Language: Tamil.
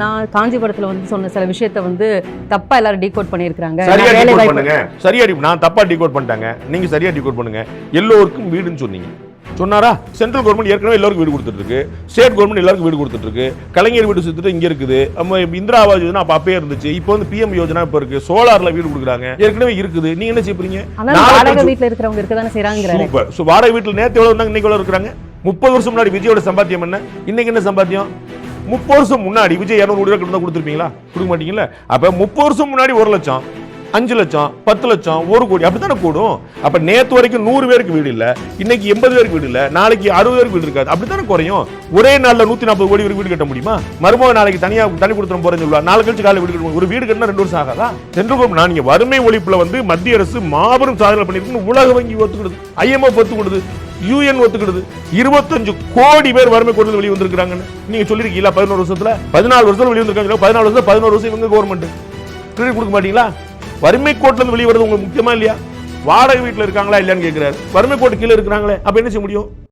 நான் காஞ்சிபுரத்துல வந்து சொன்ன சில விஷயத்தை வந்து தப்பா எல்லாரும் டீகோட் பண்ணியிருக்காங்க. சரியா டீகோட் பண்ணுங்க. சரியா நான் தப்பா டீகோட் பண்ணிட்டாங்க. நீங்க சரியா டீகோட் பண்ணுங்க. எல்லோருக்கும் வீடுன்னு சொன்னீங்க. சொன்னாரா? சென்ட்ரல் கவர்மெண்ட் ஏற்கனவே எல்லாருக்கும் வீடு கொடுத்துட்டு இருக்கு. ஸ்டேட் கவர்மெண்ட் எல்லாருக்கும் வீடு கொடுத்துட்டு இருக்கு. கலைஞர் வீடு சுத்திட்டு இங்க இருக்குது. நம்ம இந்திரா ஆவாஸ் யோஜனா அப்பவே இருந்துச்சு. இப்போ வந்து பிஎம் யோஜனா இப்ப இருக்கு. சோலார்ல வீடு கொடுக்குறாங்க. ஏற்கனவே இருக்குது. நீங்க என்ன செய்யறீங்க? வாடகை வீட்டுல இருக்கிறவங்க இருக்கதானே செய்றாங்க. சூப்பர். சோ வாடகை வீட்டுல நேத்து எவ்வளவு இருந்தாங்க, இன்னைக்கு எவ்வளவு இருக்காங்க? 30 வருஷம் முன்னாடி விஜயோட சம்பாத்தியம் என்ன, இன்னைக்கு என்ன சம்பாத்தியம்? 30 வருஷம் முன்னாடி விஜய் 200 கோடி ரூபாய் கொடுத்துருப்பீங்களா? கொடுக்க மாட்டீங்களா? அப்ப 30 வருஷம் முன்னாடி 1 லட்சம், 5 லட்சம், 10 லட்சம், 1 கோடி அப்படித்தானே கூடும். அப்ப நேத்து வரைக்கும் 100 பேருக்கு வீடு இல்ல, இன்னைக்கு 80 பேருக்கு வீடு இல்ல, நாளைக்கு 60 பேருக்கு வீடு இருக்காது. அப்படித்தானே குறையும். ஒரே நாள்ல 140 கோடி வீடு கட்ட முடியுமா? மறுபடியும் நாளைக்கு தனி கொடுத்துரும் போறேன்னு சொல்லுவா. நாலு கழிச்சு காலை வீடு கட்டணும். ஒரு வீடு கட்டினா 2 வருஷம் ஆகாதா? சென்ட்ரல் கவர்மெண்ட் நீங்க வறுமை ஒழிப்புல வந்து மத்திய அரசு மாபெரும் சாதனை பண்ணிருக்கு. உலக வங்கி ஒத்துக்கிடுது, IMF ஒத்துக்கிடுது, UN ஒத்துக்கிடுது. 25 கோடி பேர் வறுமை கோட்டில் வெளியே வந்திருக்காங்கன்னு நீங்க சொல்லிருக்கீங்களா? 14 வருஷத்துல 14 வருஷத்துல வெளியே வந்திருக்காங்க. 14 வருஷம் 11 வருஷம் இவங்க கவர்மெண்ட் கிரெடிட் கொடுக்க மாட்டீங்களா? வறுமை கோட்டில இருந்து வெளியே வரது உங்களுக்கு முக்கியமா இல்லையா? வாடகை வீட்டுல இருக்காங்களா இல்லையான்னு கேட்கிறாரு. வறுமை கோட்டு கீழே இருக்கிறாங்களே, அப்ப என்ன செய்ய முடியும்?